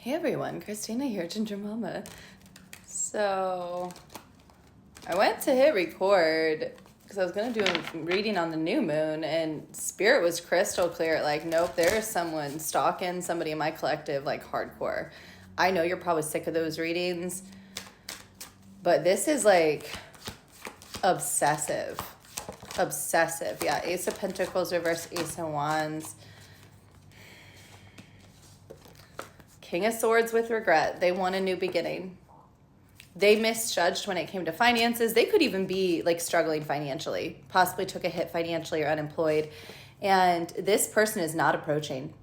Hey everyone, Christina here, Ginger Mama. So, I went to hit record because I was going to do a reading on the new moon, and Spirit was crystal clear. Like, nope, there is someone stalking somebody in my collective, like, hardcore. I know you're probably sick of those readings, but this is, like, obsessive. Obsessive, yeah. Ace of Pentacles reverse, Ace of Wands. King of Swords with regret. They want a new beginning. They misjudged when it came to finances. They could even be like struggling financially, possibly took a hit financially or unemployed. And this person is not approaching,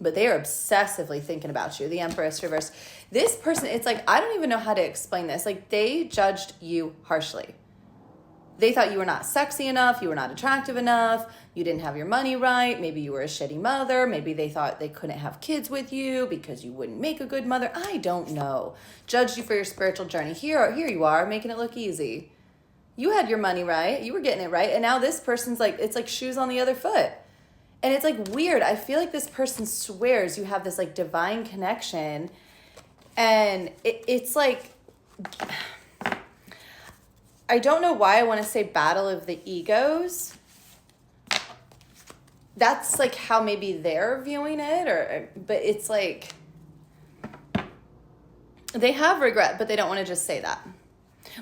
but they are obsessively thinking about you. The Empress reverse. This person, it's like, I don't even know how to explain this. Like, they judged you harshly. They thought you were not sexy enough, you were not attractive enough, you didn't have your money right, maybe you were a shitty mother, maybe they thought they couldn't have kids with you because you wouldn't make a good mother. I don't know. Judged you for your spiritual journey. Here you are, making it look easy. You had your money right, you were getting it right, and now this person's like, it's like shoes on the other foot. And it's like weird. I feel like this person swears you have this like divine connection, and it's like... I don't know why I want to say battle of the egos. That's like how maybe they're viewing it, but it's like they have regret, but they don't want to just say that.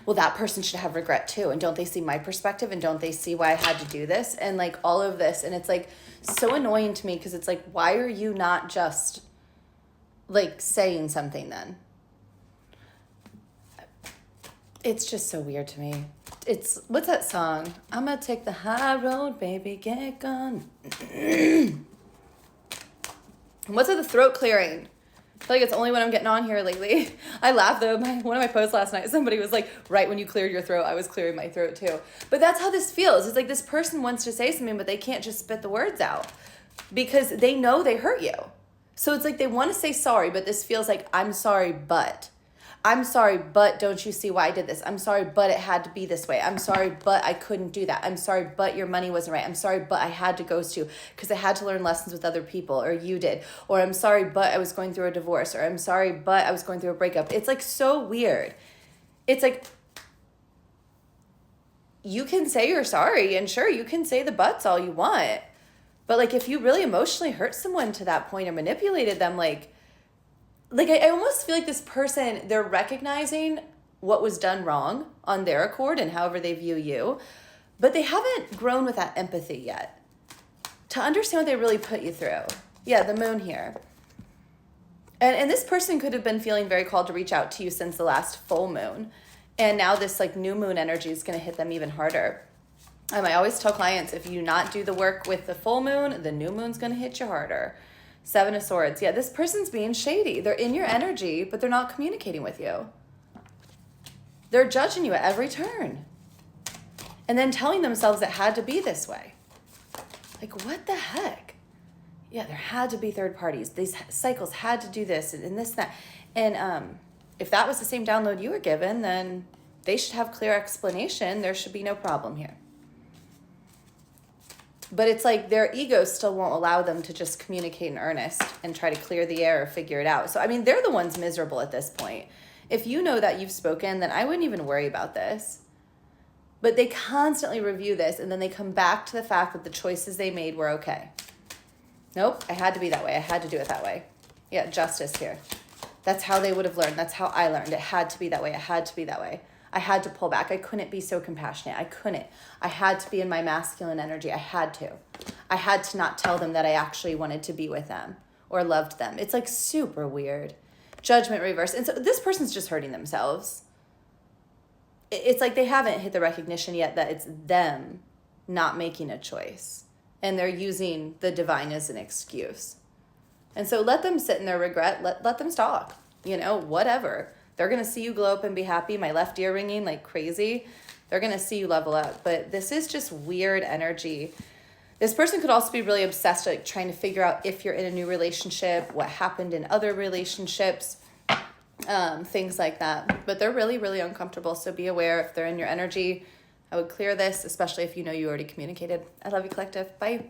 Well, that person should have regret too. And don't they see my perspective? And don't they see why I had to do this? And like all of this. And it's like so annoying to me because it's like, why are you not just like saying something then? It's just so weird to me. It's, what's that song? I'm gonna take the high road, baby, get gone. What's the throat clearing? I feel like it's only when I'm getting on here lately. I laughed though, one of my posts last night, somebody was like, right when you cleared your throat, I was clearing my throat too. But that's how this feels. It's like this person wants to say something, but they can't just spit the words out because they know they hurt you. So it's like they want to say sorry, but this feels like, I'm sorry, but don't you see why I did this? I'm sorry, but it had to be this way. I'm sorry, but I couldn't do that. I'm sorry, but your money wasn't right. I'm sorry, but I had to ghost you because I had to learn lessons with other people, or you did. Or I'm sorry, but I was going through a divorce, or I'm sorry, but I was going through a breakup. It's like so weird. It's like, you can say you're sorry, and sure, you can say the buts all you want. But like, if you really emotionally hurt someone to that point or manipulated them, like I almost feel like this person, they're recognizing what was done wrong on their accord and however they view you, but they haven't grown with that empathy yet to understand what they really put you through. Yeah, the moon here. And this person could have been feeling very called to reach out to you since the last full moon. And now this like new moon energy is going to hit them even harder. I always tell clients, if you not do the work with the full moon, the new moon's going to hit you harder. Seven of Swords. Yeah, this person's being shady. They're in your energy, but they're not communicating with you. They're judging you at every turn. And then telling themselves it had to be this way. Like, what the heck? Yeah, there had to be third parties. These cycles had to do this and this, that. And if that was the same download you were given, then they should have clear explanation. There should be no problem here. But it's like their ego still won't allow them to just communicate in earnest and try to clear the air or figure it out. So, I mean, they're the ones miserable at this point. If you know that you've spoken, then I wouldn't even worry about this. But they constantly review this, and then they come back to the fact that the choices they made were okay. Nope, I had to be that way. I had to do it that way. Yeah, justice here. That's how they would have learned. That's how I learned. It had to be that way. It had to be that way. I had to pull back. I couldn't be so compassionate. I couldn't. I had to be in my masculine energy. I had to. I had to not tell them that I actually wanted to be with them or loved them. It's like super weird. Judgment reverse. And so this person's just hurting themselves. It's like they haven't hit the recognition yet that it's them not making a choice. And they're using the divine as an excuse. And so let them sit in their regret. Let them stalk. Whatever. They're going to see you glow up and be happy. My left ear ringing like crazy. They're going to see you level up. But this is just weird energy. This person could also be really obsessed, like trying to figure out if you're in a new relationship, what happened in other relationships, things like that. But they're really, really uncomfortable. So be aware if they're in your energy. I would clear this, especially if you know you already communicated. I love you, collective. Bye.